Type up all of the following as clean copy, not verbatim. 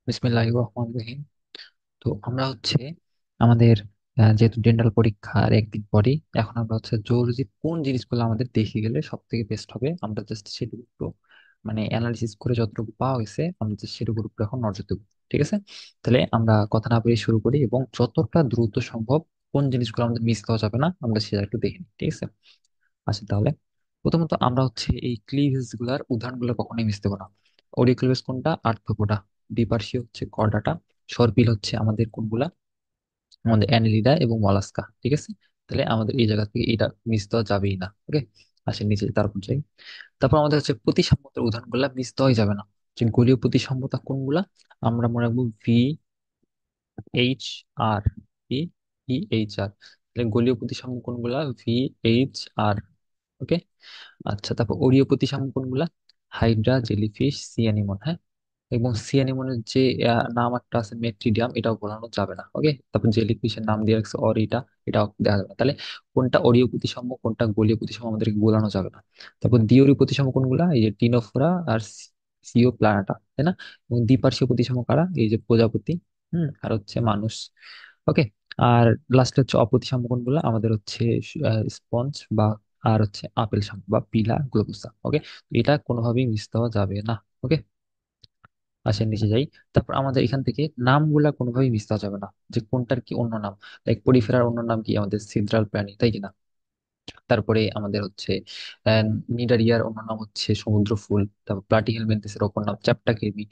বিসমিল্লাহির রহমানির রহিম। তো আমরা হচ্ছে আমাদের যেহেতু ডেন্টাল পরীক্ষার একদিন পরেই, এখন আমরা হচ্ছে জরুরি কোন জিনিসগুলো আমাদের দেখে গেলে সব থেকে বেস্ট হবে, আমরা জাস্ট সেটুকু একটু মানে অ্যানালিসিস করে যতটুকু পাওয়া গেছে আমরা just সেটুকুর উপর এখন নজর দেবো। ঠিক আছে, তাহলে আমরা কথা না বলে শুরু করি এবং যতটা দ্রুত সম্ভব কোন জিনিসগুলো আমাদের মিস করা যাবে না আমরা সেটা একটু দেখে নিই। ঠিক আছে, আচ্ছা তাহলে প্রথমত আমরা হচ্ছে এই ক্লিভেজ গুলার উদাহরণগুলো কখনোই মিস দেবো না। অডিও ক্লিভেজ কোনটা? আর্থ্রোপোডা। দ্বিপার্শ্বী হচ্ছে কর্ডাটা। সর্পিল হচ্ছে আমাদের কোনগুলা? আমাদের অ্যানেলিডা এবং মলাস্কা। ঠিক আছে, তাহলে আমাদের এই জায়গা থেকে এটা মিস দেওয়া যাবেই না। ওকে, আসেন নিচে তারপর যাই। তারপর আমাদের হচ্ছে প্রতিসাম্যতার উদাহরণগুলো মিস দেওয়াই যাবে না। যে গলীয় প্রতিসাম্যতা কোনগুলা? আমরা মনে রাখবো V H R, V E H R. তাহলে গলীয় প্রতিসাম্য কোনগুলা? V H R. ওকে, আচ্ছা তারপর অরীয় প্রতিসাম্য কোনগুলা? Hydra, jellyfish, sea anemone. হ্যাঁ, এবং সি অ্যানিমনের যে নাম একটা আছে মেট্রিডিয়াম, এটাও বলানো যাবে না। ওকে, তারপর জেলিফিশের নাম দিয়ে রাখছে অরিটা, এটাও দেওয়া যাবে না। তাহলে কোনটা অরীয় প্রতিসাম্য কোনটা গলীয় প্রতিসাম্য আমাদেরকে বোলানো যাবে না। তারপর দ্বিঅরীয় প্রতিসাম্য কোনগুলা? এই যে টিনোফোরা আর সিও প্লানাটা, তাই না? এবং দ্বিপার্শ্বীয় প্রতিসাম্য কারা? এই যে প্রজাপতি, আর হচ্ছে মানুষ। ওকে, আর লাস্টে হচ্ছে অপ্রতিসাম্য কোনগুলা? আমাদের হচ্ছে স্পঞ্জ বা আর হচ্ছে আপেল শামুক বা পিলা গ্লোবোসা। ওকে, এটা কোনোভাবেই মিস দেওয়া যাবে না। ওকে, আসেন নিচে যাই। তারপর আমাদের এখান থেকে নামগুলা কোনোভাবেই মিস দেওয়া যাবে না, যে কোনটার কি অন্য নাম। লাইক পরিফেরার অন্য নাম কি? আমাদের সিদ্রাল প্রাণী, তাই কিনা? তারপরে আমাদের হচ্ছে নিডারিয়ার অন্য নাম হচ্ছে সমুদ্র ফুল। তারপর প্লাটিহেলমিনথেসের অপর নাম চ্যাপ্টাকেমি।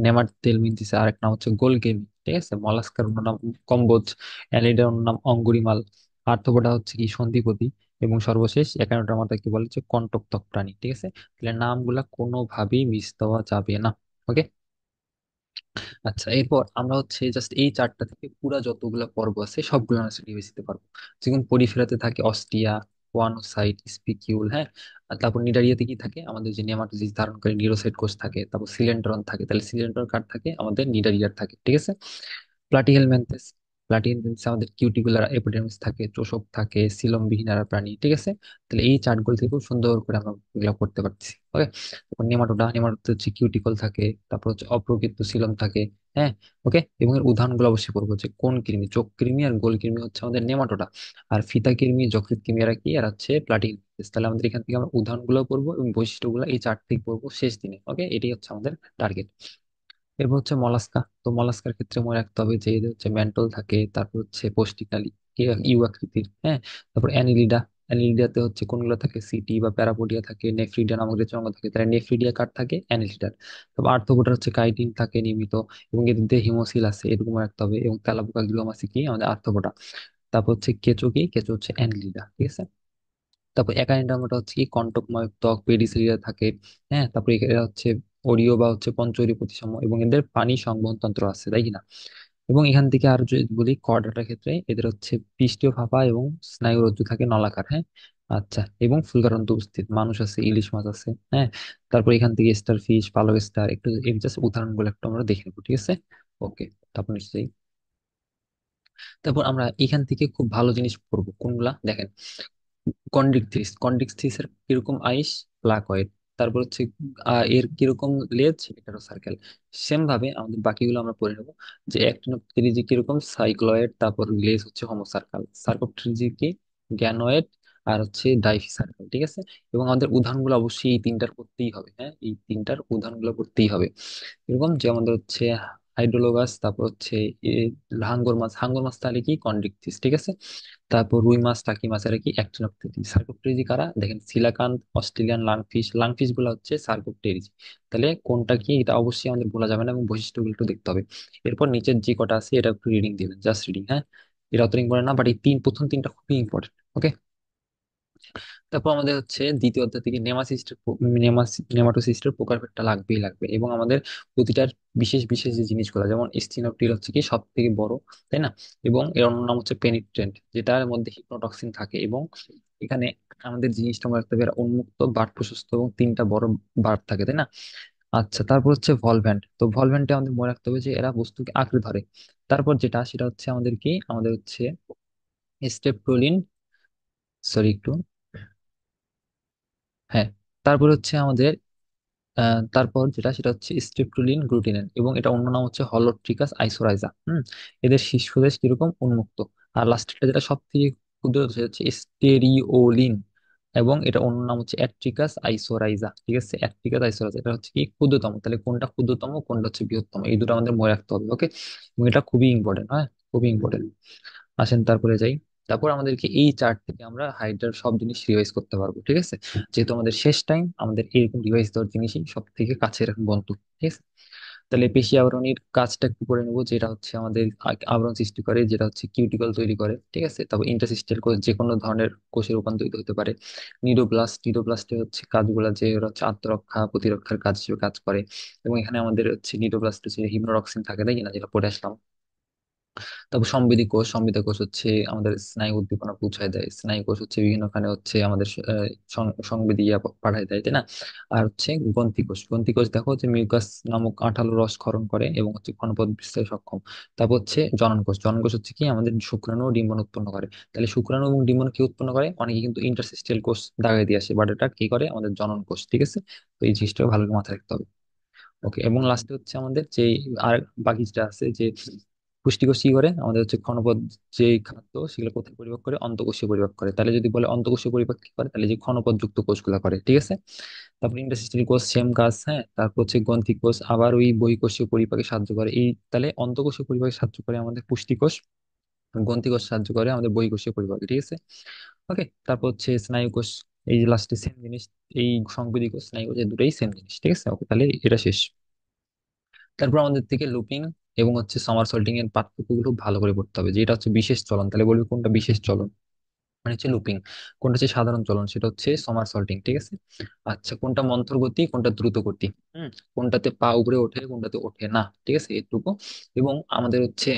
নেমাটোডেলমিনথেসের আরেক নাম হচ্ছে গোলকেমি। ঠিক আছে, মলাস্কার অন্য নাম কম্বোজ। অ্যালিডার অন্য নাম অঙ্গুরিমাল। আর্থ্রোপোডা হচ্ছে কি? সন্ধিপতি। এবং সর্বশেষ একানোডার্মাটা কি বলে? হচ্ছে কন্টকতক প্রাণী। ঠিক আছে, তাহলে নামগুলা কোনোভাবেই মিস দেওয়া যাবে না। ওকে, আচ্ছা এরপর আমরা হচ্ছে জাস্ট এই চারটা থেকে পুরা যতগুলো পর্ব আছে সবগুলো আমরা ডিভাইস দিতে পারবো। যেমন পরিফেরাতে থাকে অস্টিয়া, ওয়ানোসাইট, স্পিকিউল। হ্যাঁ, আর তারপর নিডারিয়াতে কি থাকে? আমাদের যে নেমাটোজিস ধারণকারী নিউরোসাইট কোষ থাকে। তারপর সিলেন্ট্রন থাকে, তাহলে সিলেন্ট্রন কার থাকে? আমাদের নিডারিয়ার থাকে। ঠিক আছে, প্লাটিহেলমিনথেস, প্লাটিহেলমিনথেস আমাদের কিউটিকুলার এপিডার্মিস থাকে, চোষক থাকে, সিলমবিহীন আর প্রাণী। ঠিক আছে, তাহলে এই চার্টগুলো থেকে খুব সুন্দর করে আমরা এগুলো করতে পারছি। ওকে, তারপর নেমাটোডা, নেমাটোডা হচ্ছে কিউটিকল থাকে, তারপর হচ্ছে অপ্রকৃত সিলম থাকে। হ্যাঁ, ওকে, এবং এর উদাহরণগুলো অবশ্যই পড়বো, যে কোন কৃমি? চোখ কৃমি আর গোল কৃমি হচ্ছে আমাদের নেমাটোডা। আর ফিতা কৃমি, যকৃৎ কৃমি এরা কি? এরা হচ্ছে প্লাটিহেলমিনথেস। তাহলে আমাদের এখান থেকে আমরা উদাহরণগুলো পড়বো এবং বৈশিষ্ট্যগুলো এই চার্ট থেকে পড়বো শেষ দিনে। ওকে, এটাই হচ্ছে আমাদের টার্গেট। এরপর হচ্ছে মলাস্কা। তো মলাস্কার ক্ষেত্রে মনে রাখতে হবে যে এদের হচ্ছে ম্যান্টল থাকে, তারপর হচ্ছে পোস্টিকালি ইউ আকৃতির। হ্যাঁ, তারপর অ্যানিলিডা, অ্যানিলিডাতে হচ্ছে কোনগুলো থাকে? সিটি বা প্যারাপোডিয়া থাকে, নেফ্রিডিয়া নামক যে চঙ্গ থাকে, তাহলে নেফ্রিডিয়া কার থাকে? অ্যানিলিডার। তারপর আর্থ্রোপোডার হচ্ছে কাইটিন থাকে নিয়মিত, এবং এদের মধ্যে হিমোসিল আছে, এরকম রাখতে হবে। এবং তেলাপোকা গ্লুয়াম আছে কি? আমাদের আর্থ্রোপোডা। তারপর হচ্ছে কেঁচো কি? কেঁচো হচ্ছে অ্যানিলিডা। ঠিক আছে, তারপর একাইনডার্মাটা হচ্ছে কি? কন্টকময় ত্বক, পেডিসিলিয়া থাকে। হ্যাঁ, তারপর এরা হচ্ছে অরীয় বা হচ্ছে পঞ্চরীয় প্রতিসাম্য, এবং এদের পানি সংবহন তন্ত্র আছে, তাই কিনা? এবং এখান থেকে আর যদি বলি কর্ডাটার ক্ষেত্রে, এদের হচ্ছে পৃষ্ঠীয় ফাঁপা এবং স্নায়ুরজ্জু থাকে নলাকার। হ্যাঁ, আচ্ছা, এবং ফুলকারন্ত উপস্থিত মানুষ আছে, ইলিশ মাছ আছে। হ্যাঁ, তারপর এখান থেকে স্টার ফিশ, পালক স্টার, একটু এই জাস্ট উদাহরণগুলো একটু আমরা দেখে নেবো। ঠিক আছে, ওকে, তারপর নিশ্চয়ই তারপর আমরা এখান থেকে খুব ভালো জিনিস পড়বো কোনগুলা দেখেন। কন্ড্রিকথিস, কন্ড্রিকথিসের কিরকম আইস? প্লাকয়েড। তারপর হচ্ছে এর কিরকম লেজ? এটারও সার্কেল। সেম ভাবে আমাদের বাকিগুলো আমরা পড়ে নেবো, যে অ্যাক্টিনোপটেরিজি কিরকম? সাইক্লয়েড। তারপর লেজ হচ্ছে হোমোসার্কাল। সার্কোপটেরিজি কি? গ্যানয়েড। আর হচ্ছে ডাইফি সার্কেল। ঠিক আছে, এবং আমাদের উদাহরণগুলো অবশ্যই এই তিনটার করতেই হবে। হ্যাঁ, এই তিনটার উদাহরণগুলো করতেই হবে। এরকম যে আমাদের হচ্ছে হাইড্রোলোগাস, তারপর হচ্ছে এ, হাঙ্গর মাছ। হাঙ্গর মাছ তাহলে কি? কন্ড্রিকথিস। ঠিক আছে, তারপর রুই মাছ, টাকি মাছ, এরা কি? অ্যাক্টিনোপটেরিজি। সার্কোপটেরিজি কারা? দেখেন সিলাকান্ত, অস্ট্রেলিয়ান লাংফিশ। লাংফিশ গুলো হচ্ছে সার্কোপটেরিজি। তাহলে কোনটা কি এটা অবশ্যই আমাদের বলা যাবে না, এবং বৈশিষ্ট্যগুলো একটু দেখতে হবে। এরপর নিচের যে কটা আছে এটা একটু রিডিং দিবেন, জাস্ট রিডিং। হ্যাঁ, এটা অত ইম্পর্টেন্ট না, বাট এই প্রথম তিনটা খুবই ইম্পর্টেন্ট। ওকে, তারপর আমাদের হচ্ছে দ্বিতীয় অধ্যায় থেকে নেমাটোসিস্টের প্রকারভেদটা লাগবেই লাগবে, এবং আমাদের প্রতিটার বিশেষ বিশেষ যে জিনিসগুলো, যেমন স্টিনোপ্টিল হচ্ছে কি সব থেকে বড়, তাই না? এবং এর অন্য নাম হচ্ছে পেনিট্রেন্ট, যেটার মধ্যে হিপনোটক্সিন থাকে। এবং এখানে আমাদের জিনিসটা মনে রাখতে হবে, এরা উন্মুক্ত, বাট প্রশস্ত এবং তিনটা বড় বাট থাকে, তাই না? আচ্ছা, তারপর হচ্ছে ভলভ্যান্ট। তো ভলভ্যান্টে আমাদের মনে রাখতে হবে যে এরা বস্তুকে আঁকড়ে ধরে। তারপর যেটা সেটা হচ্ছে আমাদের কি? আমাদের হচ্ছে স্টেপটোলিন, সরি একটু, হ্যাঁ, তারপর হচ্ছে আমাদের তারপর যেটা সেটা হচ্ছে স্ট্রিপ্টোলিন গ্লুটিনিন, এবং এটা অন্য নাম হচ্ছে হলোট্রিকাস আইসোরাইজা। এদের শীর্ষদেশ কিরকম উন্মুক্ত। আর লাস্টেরটা যেটা সব থেকে ক্ষুদ্র সেটা হচ্ছে স্টেরিওলিন, এবং এটা অন্য নাম হচ্ছে অ্যাট্রিকাস আইসোরাইজা। ঠিক আছে, অ্যাট্রিকাস আইসোরাইজা এটা হচ্ছে কি ক্ষুদ্রতম। তাহলে কোনটা ক্ষুদ্রতম কোনটা হচ্ছে বৃহত্তম, এই দুটো আমাদের মনে রাখতে হবে। ওকে, এবং এটা খুবই ইম্পর্টেন্ট, হ্যাঁ, খুবই ইম্পর্টেন্ট। আসেন তারপরে যাই। তারপর আমাদেরকে এই চার্ট থেকে আমরা হাইড্রার সব জিনিস রিভাইজ করতে পারবো। ঠিক আছে, যেহেতু আমাদের শেষ টাইম, আমাদের এরকম রিভাইজ দেওয়ার জিনিসই সব থেকে কাছের বন্ধু। ঠিক আছে, তাহলে পেশি আবরণীর কাজটা একটু করে নেবো, যেটা হচ্ছে আমাদের আবরণ সৃষ্টি করে, যেটা হচ্ছে কিউটিকল তৈরি করে। ঠিক আছে, তারপর ইন্টারস্টিশিয়াল কোষ যে কোনো ধরনের কোষে রূপান্তরিত হতে পারে। নিউরোপ্লাস্টে হচ্ছে কাজগুলো, যে ওরা হচ্ছে আত্মরক্ষা প্রতিরক্ষার কাজ হিসেবে কাজ করে। এবং এখানে আমাদের হচ্ছে নিউরোপ্লাস্টে যে হিমোরক্সিন থাকে, তাই না, যেটা পড়ে আসলাম। তারপর সংবেদী কোষ হচ্ছে আমাদের স্নায়ু উদ্দীপনা পৌঁছায় দেয়। স্নায়ু কোষ হচ্ছে বিভিন্নখানে হচ্ছে আমাদের সংবেদী পাঠায় দেয়, তাই না। আর হচ্ছে গ্রন্থি কোষ দেখো যে মিউকাস নামক আঠালো রস ক্ষরণ করে এবং হচ্ছে ঘনপথ বিস্তারে সক্ষম। তারপর হচ্ছে জনন কোষ হচ্ছে কি আমাদের শুক্রাণু ও ডিম্বাণু উৎপন্ন করে। তাহলে শুক্রাণু এবং ডিম্বাণু কি উৎপন্ন করে, অনেকে কিন্তু ইন্টারস্টিশিয়াল কোষ দাগাই দিয়ে আসে, বাট এটা কি করে আমাদের জনন কোষ। ঠিক আছে, তো এই জিনিসটা ভালো করে মাথায় রাখতে হবে। ওকে, এবং লাস্টে হচ্ছে আমাদের যে আর বাকি যেটা আছে যে পুষ্টিকোষ কি করে, আমাদের হচ্ছে ক্ষণপদ যে খাদ্য সেগুলো কোথায় পরিপাক করে, অন্তঃকোষীয় পরিপাক করে। তাহলে যদি বলে অন্তঃকোষীয় পরিপাক কি করে, তাহলে যে ক্ষণপদ যুক্ত কোষগুলো করে। ঠিক আছে, তারপর ইন্টারস্টিশিয়াল কোষ সেম কাজ, হ্যাঁ। তারপর হচ্ছে গ্রন্থি কোষ আবার ওই বহিঃকোষীয় পরিপাকে সাহায্য করে। এই তাহলে অন্তঃকোষীয় পরিপাকে সাহায্য করে আমাদের পুষ্টিকোষ, গ্রন্থি কোষ সাহায্য করে আমাদের বহিঃকোষীয় পরিপাকে। ঠিক আছে, ওকে। তারপর হচ্ছে স্নায়ু কোষ, এই যে লাস্টে সেম জিনিস, এই সংবেদী কোষ স্নায়ু কোষ এই দুটোই সেম জিনিস। ঠিক আছে, ওকে, তাহলে এটা শেষ। তারপর আমাদের থেকে লুপিং এবং হচ্ছে সামারসল্টিং এর পার্থক্যগুলো ভালো করে পড়তে হবে, যেটা হচ্ছে বিশেষ চলন। তাহলে বলবি কোনটা বিশেষ চলন, মানে হচ্ছে লুপিং। কোনটা হচ্ছে সাধারণ চলন, সেটা হচ্ছে সমারসল্টিং। ঠিক আছে, আচ্ছা, কোনটা মন্থর গতি কোনটা দ্রুত গতি, কোনটাতে পা উপরে ওঠে কোনটাতে ওঠে না। ঠিক আছে, এটুকু। এবং আমাদের হচ্ছে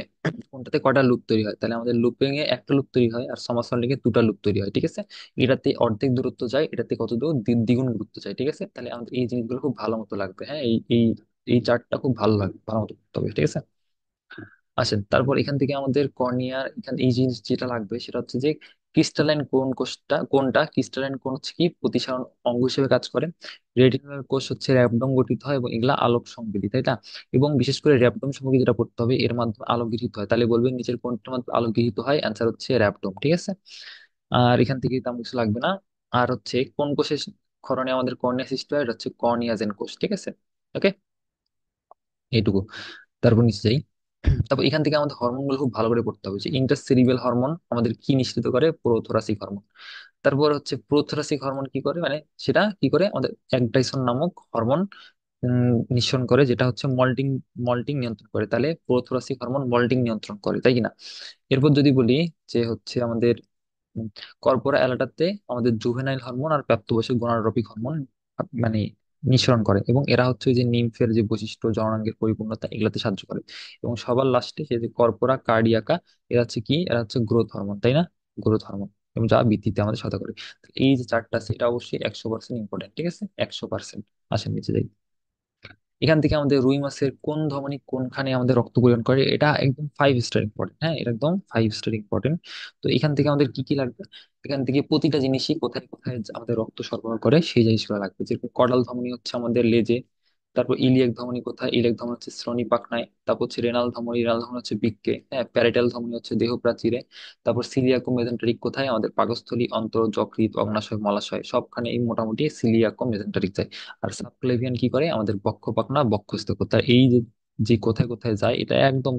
কোনটাতে কয়টা লুপ তৈরি হয়, তাহলে আমাদের লুপিং এ একটা লুপ তৈরি হয় আর সমারসল্টিং এ দুটা লুপ তৈরি হয়। ঠিক আছে, এটাতে অর্ধেক দূরত্ব যায়, এটাতে কত দূর, দ্বিগুণ দূরত্ব যায়। ঠিক আছে, তাহলে আমাদের এই জিনিসগুলো খুব ভালো মতো লাগবে, হ্যাঁ। এই এই এই চার্টটা খুব ভালো লাগবে, ভালো মতো করতে হবে। ঠিক আছে, আসেন তারপর এখান থেকে আমাদের কর্নিয়ার এখানে এই জিনিস যেটা লাগবে সেটা হচ্ছে যে ক্রিস্টালাইন কোন কোষটা, কোনটা ক্রিস্টালাইন কোন হচ্ছে কি প্রতিসরণ অঙ্গ হিসেবে কাজ করে। রেটিনাল কোষ হচ্ছে র্যাবডম গঠিত হয় এবং এগুলা আলোক সংবেদী, তাই না। এবং বিশেষ করে র্যাবডম সম্পর্কে যেটা পড়তে হবে, এর মাধ্যমে আলোক গৃহীত হয়। তাহলে বলবেন নিচের কোনটার মাধ্যমে আলোক গৃহীত হয়, অ্যান্সার হচ্ছে র্যাবডম। ঠিক আছে, আর এখান থেকে তেমন কিছু লাগবে না। আর হচ্ছে কোন কোষের ক্ষরণে আমাদের কর্নিয়া সৃষ্টি হয়, এটা হচ্ছে কর্নিয়াজেন কোষ। ঠিক আছে, ওকে, এইটুকু। তারপর নিচে যাই। তারপর এখান থেকে আমাদের হরমোন গুলো খুব ভালো করে পড়তে হবে, যে ইন্টারসেরিব্রাল হরমোন আমাদের কি নিঃসৃত করে, প্রোথোরাসিক হরমোন। তারপর হচ্ছে প্রোথোরাসিক হরমোন কি করে, মানে সেটা কি করে আমাদের একটাইসন নামক হরমোন নিঃসরণ করে, যেটা হচ্ছে মল্টিং মল্টিং নিয়ন্ত্রণ করে। তাহলে প্রোথোরাসিক হরমোন মল্টিং নিয়ন্ত্রণ করে, তাই কিনা। এরপর যদি বলি যে হচ্ছে আমাদের কর্পোরা অ্যালাটাতে আমাদের জুভেনাইল হরমোন আর প্রাপ্তবয়স্ক গোনাডোট্রপিক হরমোন মানে নিঃসরণ করে, এবং এরা হচ্ছে ওই যে নিমফের যে বৈশিষ্ট্য জননাঙ্গের পরিপূর্ণতা এগুলাতে সাহায্য করে। এবং সবার লাস্টে সে যে কর্পোরা কার্ডিয়াকা, এরা হচ্ছে কি, এরা হচ্ছে গ্রোথ হরমোন, তাই না, গ্রোথ হরমোন, এবং যা বৃদ্ধিতে আমাদের সাহায্য করে। তো এই যে চারটা আছে এটা অবশ্যই 100% ইম্পর্টেন্ট। ঠিক আছে, 100%। আসেন নিচে যাই। এখান থেকে আমাদের রুই মাছের কোন ধমনী কোনখানে আমাদের রক্ত পরিবহন করে, এটা একদম 5 স্টার ইম্পর্টেন্ট, হ্যাঁ, এটা একদম 5 স্টার ইম্পর্টেন্ট। তো এখান থেকে আমাদের কি কি লাগবে, এখান থেকে প্রতিটা জিনিসই কোথায় কোথায় আমাদের রক্ত সরবরাহ করে সেই জিনিসগুলো লাগবে। যেরকম কডাল ধমনী হচ্ছে আমাদের লেজে, তারপর ইলিয়াক ধমনী কোথায়, ইলিয়াক ধমনী হচ্ছে শ্রোণী পাখনায়, তারপর হচ্ছে রেনাল ধমনী হচ্ছে বৃক্কে, হ্যাঁ, প্যারাইটাল ধমনী হচ্ছে দেহ প্রাচীরে, তারপর সিলিয়াকো মেজেন্টারিক কোথায়, আমাদের পাকস্থলী, অন্ত্র, যকৃৎ, অগ্নাশয়, মলাশয় সবখানে এই মোটামুটি সিলিয়াকো মেজেন্টারিক যায়। আর সাবক্লেভিয়ান কি করে, আমাদের বক্ষ পাখনা, বক্ষস্থ কোথায়, এই যে যে কোথায় কোথায় যায়, এটা একদম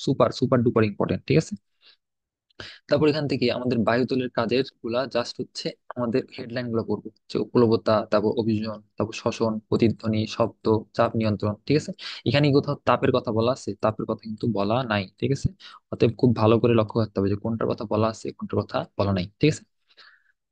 সুপার সুপার ডুপার ইম্পর্টেন্ট। ঠিক আছে, তারপর এখান থেকে আমাদের বায়ুতলের কাজের গুলা জাস্ট হচ্ছে আমাদের হেডলাইন গুলো পড়বো, যে প্লবতা, তারপর অভিযোজন, তারপর শ্বসন, প্রতিধ্বনি, শব্দ, চাপ নিয়ন্ত্রণ। ঠিক আছে, এখানে কোথাও তাপের কথা বলা আছে, তাপের কথা কিন্তু বলা নাই। ঠিক আছে, অতএব খুব ভালো করে লক্ষ্য করতে হবে যে কোনটার কথা বলা আছে কোনটার কথা বলা নাই। ঠিক আছে,